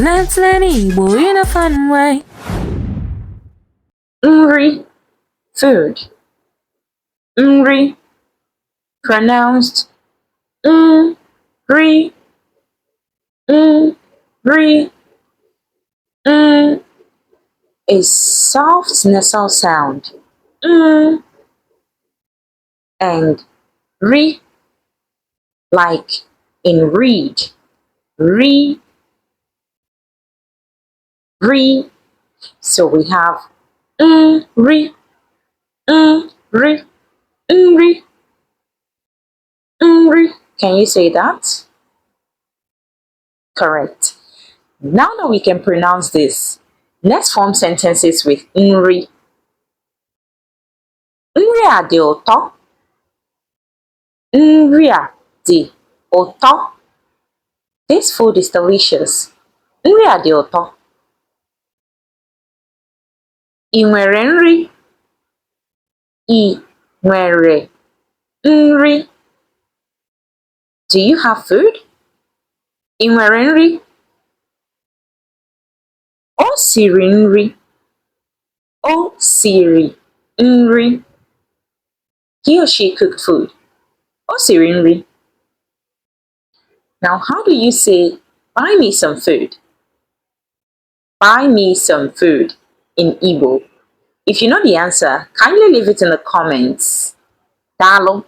Let's learn Igbo in a fun way. Nri, food. Nri, pronounced nri, nri. A soft nasal sound. And ri, like in read. Re, re. So we have ri, ri, nri, nri. Can you say that? Correct. Now that we can pronounce this, let's form sentences with nri. Nri a dị ụtọ. Nri a dị ụtọ. This food is delicious. Nri a dị ụtọ. Ị nwere nri? Ị nwere nri? Do you have food? Ị nwere nri? O siri nri. O siri nri. He or she cooked food. O siri nri. Now, how do you say, buy me some food? Buy me some food in Igbo. If you know the answer, kindly leave it in the comments. Dalo.